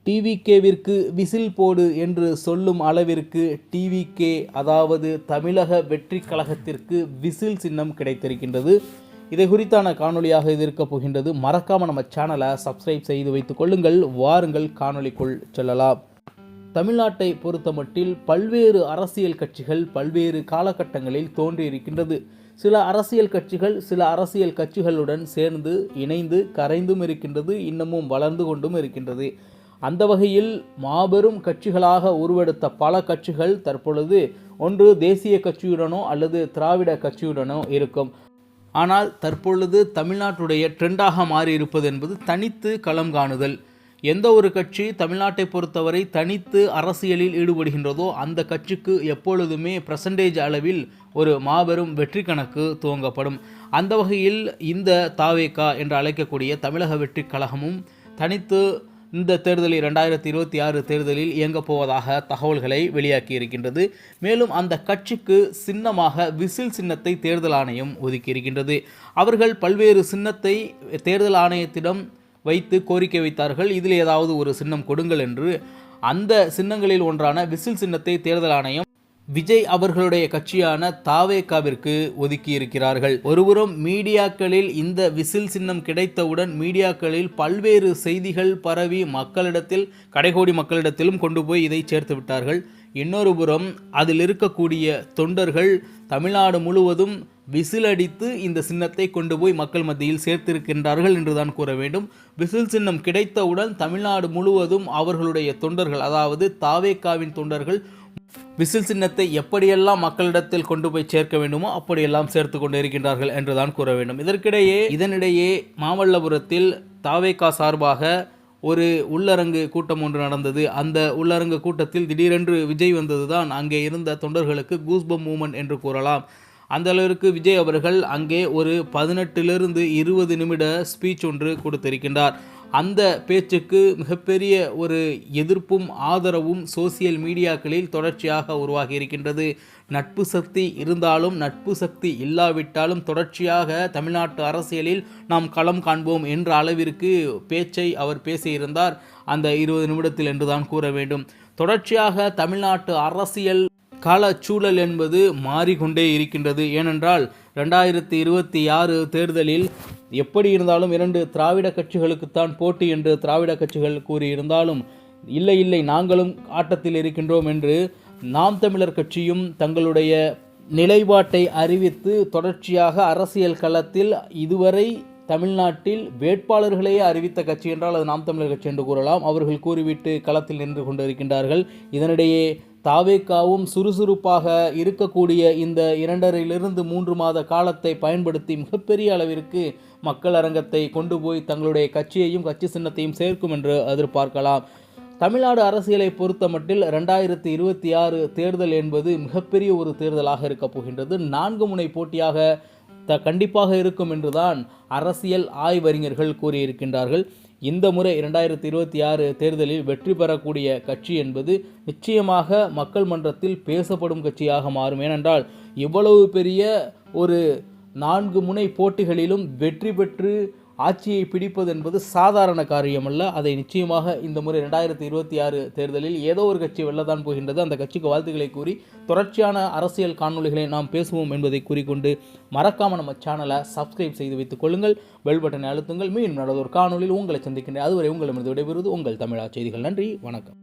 டிவிகேவிற்கு whistle போடு என்று சொல்லும் அளவிற்கு டிவிகே அதாவது தமிழக வெற்றி கழகத்திற்கு விசில் சின்னம் கிடைத்திருக்கின்றது. இதை குறித்தான காணொலியாக இது இருக்க போகின்றது. மறக்காமல் நம்ம சேனலை சப்ஸ்கிரைப் செய்து வைத்துக் கொள்ளுங்கள். வாருங்கள் காணொலிக்குள் செல்லலாம். தமிழ்நாட்டை பொறுத்தமட்டில் பல்வேறு அரசியல் கட்சிகள் பல்வேறு காலகட்டங்களில் தோன்றியிருக்கின்றது. சில அரசியல் கட்சிகளுடன் சேர்ந்து இணைந்து கரைந்தும் இருக்கின்றது, இன்னமும் வளர்ந்து கொண்டும் இருக்கின்றது. அந்த வகையில் மாபெரும் கட்சிகளாக உருவெடுத்த பல கட்சிகள் தற்பொழுது ஒன்று தேசிய கட்சியுடனோ அல்லது திராவிட கட்சியுடனோ இருக்கும். ஆனால் தற்பொழுது தமிழ்நாட்டுடைய ட்ரெண்டாக மாறி இருப்பது என்பது தனித்து களம் காணுதல். எந்த ஒரு கட்சி தமிழ்நாட்டை பொறுத்தவரை தனித்து அரசியலில் ஈடுபடுகின்றதோ அந்த கட்சிக்கு எப்பொழுதுமே பெர்சன்டேஜ் அளவில் ஒரு மாபெரும் வெற்றி கணக்கு துவங்கப்படும். அந்த வகையில் இந்த தாவேகா என்று அழைக்கக்கூடிய தமிழக வெற்றி கழகமும் தனித்து இந்த தேர்தலில் 2026 தேர்தலில் இயங்கப் போவதாக தகவல்களை வெளியாக்கி இருக்கின்றது. மேலும் அந்த கட்சிக்கு சின்னமாக விசில் சின்னத்தை தேர்தல் ஆணையம் ஒதுக்கியிருக்கின்றது. அவர்கள் பல்வேறு சின்னத்தை தேர்தல் ஆணையத்திடம் வைத்து கோரிக்கை வைத்தார்கள். இதில் ஏதாவது ஒரு சின்னம் கொடுங்கள் என்று. அந்த சின்னங்களில் ஒன்றான விசில் சின்னத்தை தேர்தல் ஆணையம் விஜய் அவர்களுடைய கட்சியான தாவேகாவிற்கு ஒதுக்கி இருக்கிறார்கள். ஒருபுறம் மீடியாக்களில் இந்த விசில் சின்னம் கிடைத்தவுடன் மீடியாக்களில் பல்வேறு செய்திகள் பரவி மக்களிடத்தில் கடைகோடி மக்களிடத்திலும் கொண்டு போய் இதை சேர்த்து விட்டார்கள். இன்னொரு புறம் அதில் இருக்கக்கூடிய தொண்டர்கள் தமிழ்நாடு முழுவதும் விசில் அடித்து இந்த சின்னத்தை கொண்டு போய் மக்கள் மத்தியில் சேர்த்திருக்கின்றார்கள் என்றுதான் கூற வேண்டும். விசில் சின்னம் கிடைத்தவுடன் தமிழ்நாடு முழுவதும் அவர்களுடைய தொண்டர்கள் அதாவது தாவேகாவின் தொண்டர்கள் விசில் சின்னத்தை எப்படியெல்லாம் மக்களிடத்தில் கொண்டு போய் சேர்க்க வேண்டுமோ அப்படியெல்லாம் சேர்த்து கொண்டு இருக்கின்றார்கள் என்றுதான் கூற வேண்டும். இதனிடையே மாமல்லபுரத்தில் தாவேகா சார்பாக ஒரு உள்ளரங்கு கூட்டம் ஒன்று நடந்தது. அந்த உள்ளரங்கு கூட்டத்தில் திடீரென்று விஜய் வந்ததுதான் அங்கே இருந்த தொண்டர்களுக்கு கூஸ்பம் மூமெண்ட் என்று கூறலாம். அந்த அளவிற்கு விஜய் அவர்கள் அங்கே ஒரு 18 to 20 நிமிட ஸ்பீச் ஒன்று கொடுத்திருக்கின்றார். அந்த பேச்சுக்கு மிகப்பெரிய ஒரு எதிர்ப்பும் ஆதரவும் சோசியல் மீடியாக்களில் தொடர்ச்சியாக உருவாகி இருக்கின்றது. நட்பு சக்தி இருந்தாலும் நட்பு சக்தி இல்லாவிட்டாலும் தொடர்ச்சியாக தமிழ்நாட்டு அரசியலில் நாம் களம் காண்போம் என்ற அளவிற்கு பேச்சை அவர் பேசியிருந்தார் அந்த 20 நிமிடத்தில் என்றுதான் கூற வேண்டும். தொடர்ச்சியாக தமிழ்நாட்டு அரசியல் காலச்சூழல் என்பது மாறிக்கொண்டே இருக்கின்றது. ஏனென்றால் 2026 தேர்தலில் எப்படி இருந்தாலும் 2 திராவிட கட்சிகளுக்குத்தான் போட்டி என்று திராவிட கட்சிகள் கூறியிருந்தாலும் இல்லை நாங்களும் ஆட்டத்தில் இருக்கின்றோம் என்று நாம் தமிழர் கட்சியும் தங்களுடைய நிலைப்பாட்டை அறிவித்து தொடர்ச்சியாக அரசியல் களத்தில் இதுவரை தமிழ்நாட்டில் வேட்பாளர்களையே அறிவித்த கட்சி என்றால் அது நாம் தமிழர் கட்சி என்று கூறலாம். அவர்கள் கூறிவிட்டு களத்தில் நின்று கொண்டிருக்கின்றார்கள். இதனிடையே தாவேகாவும் சுறுசுறுப்பாக இருக்கக்கூடிய இந்த 2.5 to 3 மாத காலத்தை பயன்படுத்தி மிகப்பெரிய அளவிற்கு மக்கள் அரங்கத்தை கொண்டு போய் தங்களுடைய கட்சியையும் கட்சி சின்னத்தையும் சேர்க்கும் என்று எதிர்பார்க்கலாம். தமிழ்நாடு அரசியலை பொறுத்த மட்டில் 2026 தேர்தல் என்பது மிகப்பெரிய ஒரு தேர்தலாக இருக்கப் போகின்றது. 4 முனை போட்டியாக கண்டிப்பாக இருக்கும் என்றுதான் அரசியல் ஆய்வறிஞர்கள் கூறியிருக்கின்றார்கள். இந்த முறை 2026 தேர்தலில் வெற்றி பெறக்கூடிய கட்சி என்பது நிச்சயமாக மக்கள் மன்றத்தில் பேசப்படும் கட்சியாக மாறும். ஏனென்றால் இவ்வளவு பெரிய ஒரு 4 முனை போட்டிகளிலும் வெற்றி பெற்று ஆட்சியை பிடிப்பது என்பது சாதாரண காரியமல்ல. அதை நிச்சயமாக இந்த முறை 2026 தேர்தலில் ஏதோ ஒரு கட்சி வெல்லதான் போகின்றது. அந்த கட்சிக்கு வாழ்த்துக்களை கூறி தொடர்ச்சியான அரசியல் காணொலிகளை நாம் பேசுவோம் என்பதை கூறிக்கொண்டு மறக்காமல் நம்ம சேனலை சப்ஸ்கிரைப் செய்து வைத்துக் கொள்ளுங்கள். பெல் பட்டனை அழுத்துங்கள். மீண்டும் நடந்த ஒரு காணொலியில் உங்களை சந்திக்கின்றேன். அதுவரை உங்களிடமிருந்து விடைபெறுவது உங்கள் தமிழா செய்திகள். நன்றி, வணக்கம்.